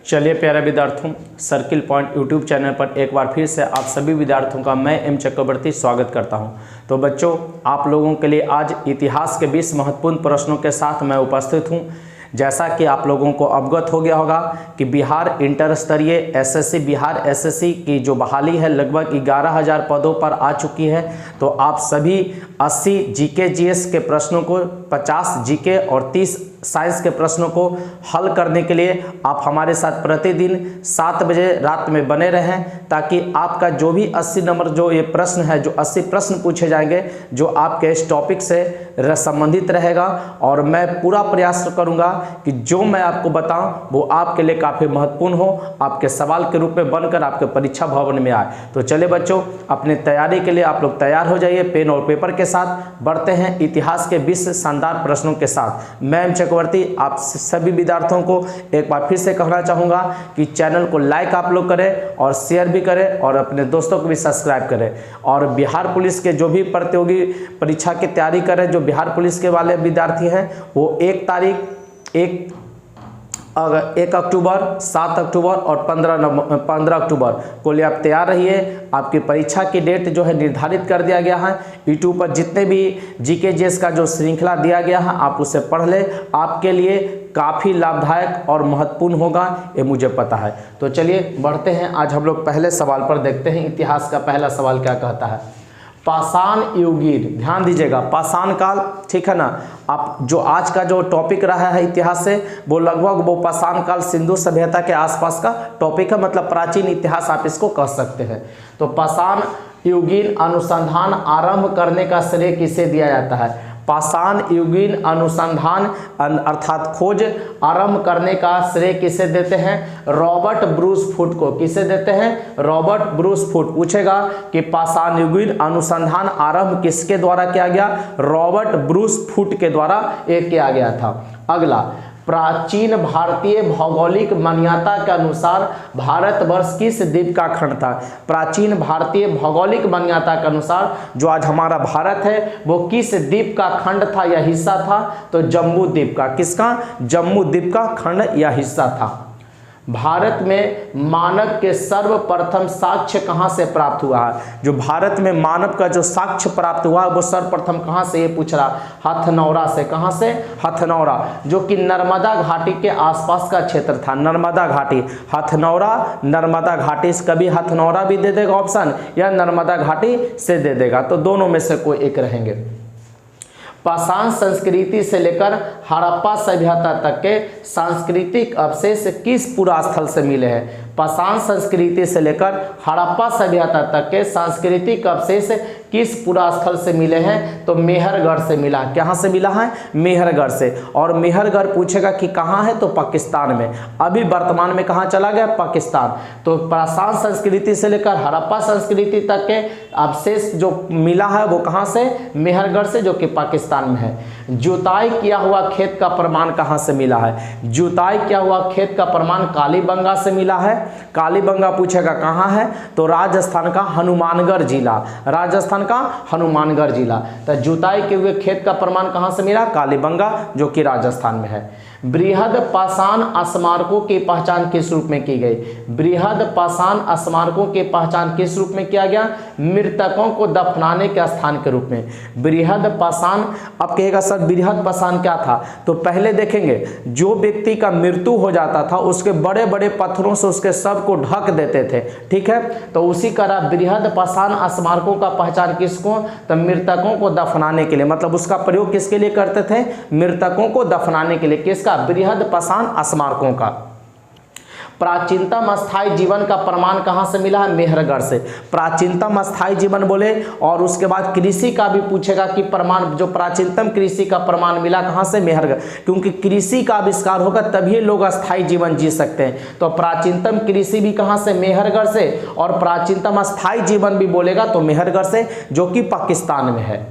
चलिए प्यारे विद्यार्थियों, सर्किल पॉइंट यूट्यूब चैनल पर एक बार फिर से आप सभी विद्यार्थियों का मैं एम चक्रवर्ती स्वागत करता हूं। तो बच्चों, आप लोगों के लिए आज इतिहास के 20 महत्वपूर्ण प्रश्नों के साथ मैं उपस्थित हूं। जैसा कि आप लोगों को अवगत हो गया होगा कि बिहार इंटर स्तरीय एसएससी बिहार एसएससी की जो बहाली है लगभग 11,000 पदों पर आ चुकी है। तो आप सभी 80 जीके जीएस के प्रश्नों को, 50 जीके और 30 साइंस के प्रश्नों को हल करने के लिए आप हमारे साथ प्रतिदिन 7 बजे रात में बने रहें, ताकि आपका जो भी 80 नंबर जो ये प्रश्न है, जो 80 प्रश्न पूछे जाएंगे जो आपके इस टॉपिक से संबंधित रहेगा, और मैं पूरा प्रयास करूंगा कि जो मैं आपको बताऊं वो आपके लिए काफ़ी महत्वपूर्ण हो, आपके सवाल के रूप में बनकर आपके परीक्षा भवन में आए। तो चलिए बच्चों, अपने तैयारी के लिए आप लोग तैयार हो जाइए। पेन और पेपर के साथ बढ़ते हैं इतिहास के 20 शानदार प्रश्नों के साथ। मैं एम चक्रवर्ती आप सभी विद्यार्थियों को एक बार फिर से कहना चाहूँगा कि चैनल को लाइक आप लोग करें और शेयर भी करें और अपने दोस्तों को भी सब्सक्राइब करें। और बिहार पुलिस के जो भी प्रतियोगी परीक्षा की तैयारी करें, जो बिहार पुलिस के वाले विद्यार्थी हैं, वो 1 अक्टूबर, 7 अक्टूबर और 15 अक्टूबर को लिए आप तैयार रहिए। आपकी परीक्षा की डेट जो है निर्धारित कर दिया गया है। यूट्यूब पर जितने भी जीके जीएस का जो श्रृंखला दिया गया है आप उसे पढ़ लें, आपके लिए काफ़ी लाभदायक और महत्वपूर्ण होगा, ये मुझे पता है। तो चलिए बढ़ते हैं, आज हम लोग पहले सवाल पर देखते हैं। इतिहास का पहला सवाल क्या कहता है? पाषाण युगीन, ध्यान दीजिएगा, पाषाण काल, ठीक है ना। आप जो आज का जो टॉपिक रहा है इतिहास से, वो लगभग वो पाषाण काल सिंधु सभ्यता के आसपास का टॉपिक है, मतलब प्राचीन इतिहास आप इसको कह सकते हैं। तो पाषाण युगीन अनुसंधान आरंभ करने का श्रेय किसे दिया जाता है? पाषाण युगीन अनुसंधान अर्थात खोज आरंभ करने का श्रेय किसे देते हैं? रॉबर्ट ब्रूस फुट को। किसे देते हैं? Robert Bruce foot. पूछेगा कि पाषाण युगीन अनुसंधान आरंभ किसके द्वारा किया गया? रॉबर्ट ब्रूस फुट के द्वारा ये किया गया था। अगला, प्राचीन भारतीय भौगोलिक मान्यता के अनुसार भारतवर्ष किस द्वीप का खंड था? प्राचीन भारतीय भौगोलिक मान्यता के अनुसार जो आज हमारा भारत है वो किस द्वीप का खंड था या हिस्सा था? तो जम्बू द्वीप का। किसका? जम्बू द्वीप का खंड या हिस्सा था। भारत में मानव के सर्वप्रथम साक्ष्य कहाँ से प्राप्त हुआ है? जो भारत में मानव का जो साक्ष्य प्राप्त हुआ है वो सर्वप्रथम कहाँ से? ये पूछ रहा, हथनौरा से। कहाँ से? हथनौरा, जो कि नर्मदा घाटी के आसपास का क्षेत्र था। नर्मदा घाटी, हथनौरा, नर्मदा घाटी। कभी हथनौरा भी दे देगा ऑप्शन या नर्मदा घाटी से दे देगा, तो दोनों में से कोई एक रहेंगे। पाषाण संस्कृति से लेकर हड़प्पा सभ्यता तक के सांस्कृतिक अवशेष किस पुरास्थल से मिले हैं? पाषाण संस्कृति से लेकर हड़प्पा सभ्यता तक के सांस्कृतिक अवशेष किस पुरास्थल से मिले हैं? तो मेहरगढ़ से मिला। कहाँ से मिला है? मेहरगढ़ से। और मेहरगढ़ पूछेगा कि कहाँ है? तो पाकिस्तान में। अभी वर्तमान में कहाँ चला गया? पाकिस्तान। तो पाषाण संस्कृति से लेकर हड़प्पा संस्कृति तक के अवशेष जो मिला है वो कहाँ से? मेहरगढ़ से, जो कि पाकिस्तान में है। जुताई किया हुआ खेत का प्रमाण कहाँ से मिला है? जुताई किया हुआ खेत का प्रमाण कालीबंगा से मिला है। कालीबंगा पूछेगा कहाँ है? तो राजस्थान का हनुमानगढ़ जिला। राजस्थान का हनुमानगढ़ जिला। तो जुताई के हुए खेत का प्रमाण कहाँ से मिला? कालीबंगा, जो कि राजस्थान में है। बृहद पाषाण स्मारकों की पहचान किस रूप में की गई? बृहद पाषाण स्मारकों की पहचान किस रूप में किया गया? मृतकों को दफनाने के स्थान के रूप में। बृहद पाषाण, अब कहेगा सर बृहद पाषाण क्या था? तो पहले देखेंगे, जो व्यक्ति का मृत्यु हो जाता था उसके बड़े बड़े पत्थरों से उसके शव को ढक देते थे, ठीक है। तो उसी तरह बृहद पाषाण स्मारकों का पहचान किसको? तो मृतकों को दफनाने के लिए, मतलब उसका प्रयोग किसके लिए करते थे? मृतकों को दफनाने के लिए। किसका? बृहद पाषाण स्मारकों का। प्राचीनतम स्थायी जीवन का प्रमाण कहाँ से मिला है? मेहरगढ़ से। प्राचीनतम स्थायी जीवन बोले, और उसके बाद कृषि का भी पूछेगा कि प्रमाण, जो प्राचीनतम कृषि का प्रमाण मिला कहाँ से? मेहरगढ़। क्योंकि कृषि का आविष्कार होगा तभी लोग स्थायी जीवन जी सकते हैं। तो प्राचीनतम कृषि भी कहाँ से? मेहरगढ़ से। और प्राचीनतम स्थायी जीवन भी बोलेगा तो मेहरगढ़ से, जो कि पाकिस्तान में है।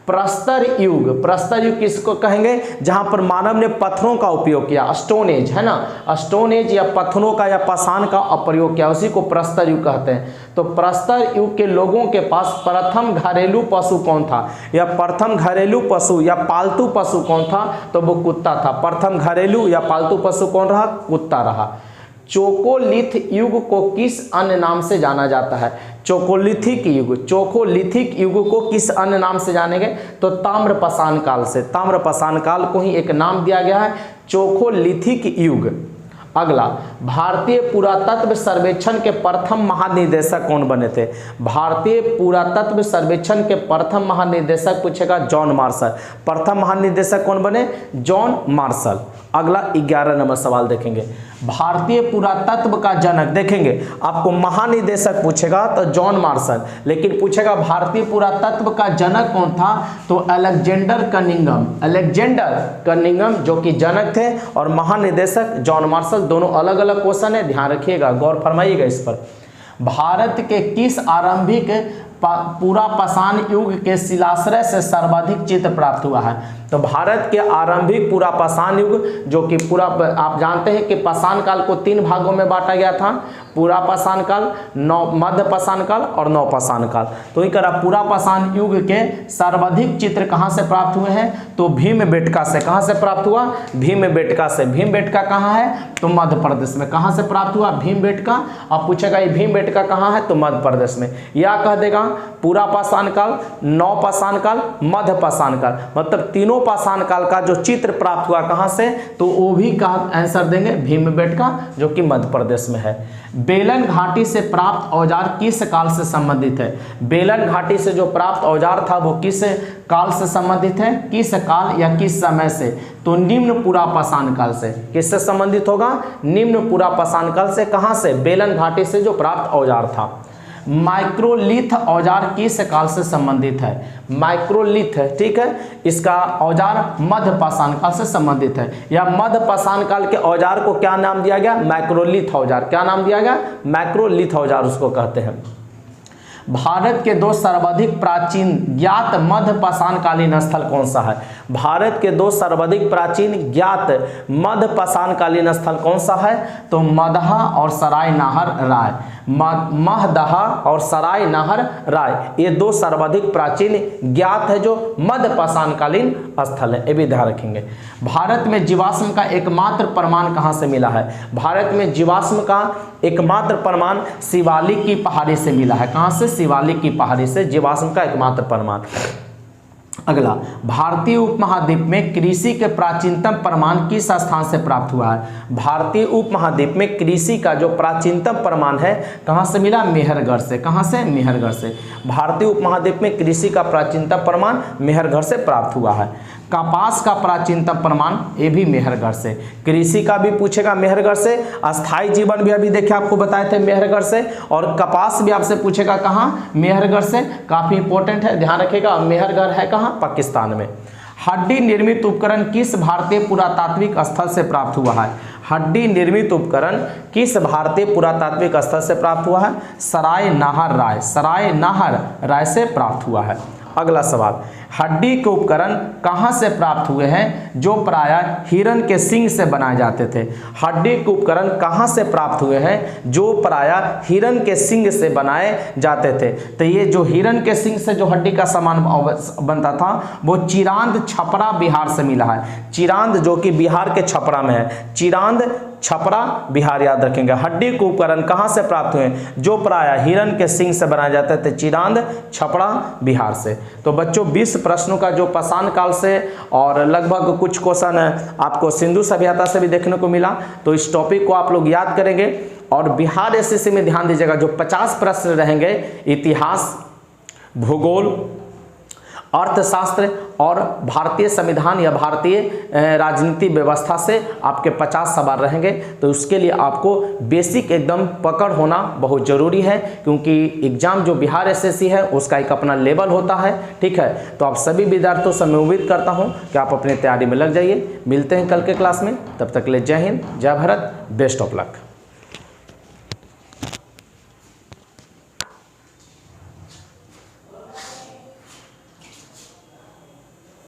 प्रस्तर युग किसको कहेंगे, जहां पर मानव ने पत्थरों का उपयोग किया, स्टोन एज है ना, स्टोन एज या पत्थरों का या पाषाण का प्रयोग किया, उसी को प्रस्तर युग कहते हैं। तो प्रस्तर युग के लोगों के पास प्रथम घरेलू पशु कौन था, या प्रथम घरेलू पशु या पालतू पशु कौन था, तो वो कुत्ता था। प्रथम घरेलू या पालतू पशु कौन रहा, कुत्ता रहा। चोकोलिथ युग को किस अन्य नाम से जाना जाता है, चोकोलिथिक युग को किस अन्य नाम से जानेंगे, तो ताम्रपाषाण काल से, ताम्रपाषाण काल को ही एक नाम दिया गया है, चोकोलिथिक युग। अगला, भारतीय पुरातत्व सर्वेक्षण के प्रथम महानिदेशक कौन बने थे, भारतीय पुरातत्व सर्वेक्षण के प्रथम महानिदेशक पूछेगा जॉन मार्शल। प्रथम महानिदेशक कौन बने, जॉन मार्शल। अगला 11 नंबर सवाल देखेंगे, भारतीय पुरातत्व का जनक, देखेंगे आपको महानिदेशक पूछेगा तो जॉन मार्शल, लेकिन पूछेगा भारतीय पुरातत्व का जनक कौन था, तो अलेक्जेंडर कनिंघम जो कि जनक थे, और महानिदेशक जॉन मार्शल, दोनों अलग अलग क्वेश्चन है, ध्यान रखिएगा, गौर फरमाइएगा इस पर। भारत के किस आरंभिक पुरापाषाण युग के शिलाश्रय से सर्वाधिक चित्र प्राप्त हुआ है, तो भारत के आरंभिक पुरापाषाण युग, जो कि पूरा आप जानते हैं कि पाषाण काल को 3 भागों में बांटा गया था, पुरापाषाण काल, मध्यपाषाण काल और नवपाषाण काल। तो इनका पुरापाषाण युग के सर्वाधिक चित्र कहाँ से प्राप्त हुए हैं, तो भीमबेटका से। कहाँ से प्राप्त हुआ, भीमबेटका से। भीमबेटका कहाँ है, तो मध्य प्रदेश में। कहाँ से प्राप्त हुआ, भीमबेटका। अब पूछेगा ये भीमबेटका कहाँ है, तो मध्य प्रदेश में। या कह देगा पुरापाषाण काल, नवपाषाण काल, मध्यपाषाण काल, मतलब तीनों पाषाण काल का जो चित्र प्राप्त हुआ कहाँ से, तो वो भी का आंसर देंगे भीमबेटका, जो कि मध्य प्रदेश में है। बेलन घाटी से प्राप्त औजार किस काल से संबंधित है, बेलन घाटी से जो प्राप्त औजार था वो किस काल से संबंधित है, किस काल या किस समय से, तो निम्न पुरापाषाण काल से। किससे संबंधित होगा, निम्न पुरापाषाण काल से। कहाँ से, बेलन घाटी से जो प्राप्त औजार था। माइक्रोलिथ औजार किस काल से संबंधित है, माइक्रोलिथ, ठीक है, इसका औजार मध्यपाषाण काल से संबंधित है, या मध्यपाषाण काल के औजार को क्या नाम दिया गया, माइक्रोलिथ औजार। क्या नाम दिया गया, माइक्रोलिथ औजार उसको कहते हैं। भारत के 2 सर्वाधिक प्राचीन ज्ञात मध्यपाषाणकालीन स्थल कौन सा है, भारत के 2 सर्वाधिक प्राचीन ज्ञात मध्यपाषाणकालीन स्थल कौन सा है, तो मदहा और सराय नाहर राय। महदहा और सराय नाहर राय, ये 2 सर्वाधिक प्राचीन ज्ञात है जो मध्यपाषाणकालीन स्थल है, ये भी ध्यान रखेंगे। भारत में जीवाश्म का एकमात्र प्रमाण कहाँ से मिला है, भारत में जीवाश्म का एकमात्र प्रमाण शिवालिक की पहाड़ी से मिला है। कहाँ से, शिवालिक की पहाड़ी से जीवाश्म का एकमात्र प्रमाण। अगला, भारतीय उपमहाद्वीप में कृषि के प्राचीनतम प्रमाण किस स्थान से प्राप्त हुआ है, भारतीय उपमहाद्वीप में कृषि का जो प्राचीनतम प्रमाण है कहाँ से मिला, मेहरगढ़ से। कहाँ से, मेहरगढ़ से। भारतीय उपमहाद्वीप में कृषि का प्राचीनतम प्रमाण मेहरगढ़ से प्राप्त हुआ है। कपास का प्राचीनतम प्रमाण, ये भी मेहरगढ़ से। कृषि का भी पूछेगा मेहरगढ़ से, अस्थाई जीवन भी अभी देखे आपको बताए थे मेहरगढ़ से, और कपास भी आपसे पूछेगा कहाँ, मेहरगढ़ से। काफी इंपॉर्टेंट है, ध्यान रखिएगा। मेहरगढ़ है कहाँ, पाकिस्तान में। हड्डी निर्मित उपकरण किस भारतीय पुरातात्विक स्थल से प्राप्त हुआ है, हड्डी निर्मित उपकरण किस भारतीय पुरातात्विक स्थल से प्राप्त हुआ है, सराय नाहर राय, सराय नाहर राय से प्राप्त हुआ है। अगला सवाल, हड्डी के उपकरण कहाँ से प्राप्त हुए हैं जो प्रायः हिरण के सींग से बनाए जाते थे, हड्डी के उपकरण कहाँ से प्राप्त हुए हैं जो प्रायः हिरण के सींग से बनाए जाते थे। तो ये जो हिरण के सींग से जो हड्डी का सामान बनता था वो चिरांद छपरा बिहार से मिला है। चिरांद जो कि बिहार के छपरा में है, चिरांद छपरा बिहार, याद रखेंगे। हड्डी के उपकरण कहाँ से प्राप्त हुए जो प्रायः हिरण के सींग से बनाए जाते थे, चिरांद छपरा बिहार से। तो बच्चों 20 प्रश्नों का जो पाषाण काल से और लगभग कुछ क्वेश्चन आपको सिंधु सभ्यता से भी देखने को मिला, तो इस टॉपिक को आप लोग याद करेंगे। और बिहार एसएससी में ध्यान दीजिएगा, जो 50 प्रश्न रहेंगे इतिहास, भूगोल, अर्थशास्त्र और भारतीय संविधान या भारतीय राजनीति व्यवस्था से आपके 50 सवाल रहेंगे। तो उसके लिए आपको बेसिक एकदम पकड़ होना बहुत ज़रूरी है, क्योंकि एग्ज़ाम जो बिहार एसएससी है उसका एक अपना लेवल होता है, ठीक है। तो आप सभी विद्यार्थियों से मैं उम्मीद करता हूं कि आप अपनी तैयारी में लग जाइए। मिलते हैं कल के क्लास में, तब तक के लिए जय हिंद, जय भारत, बेस्ट ऑफ लक।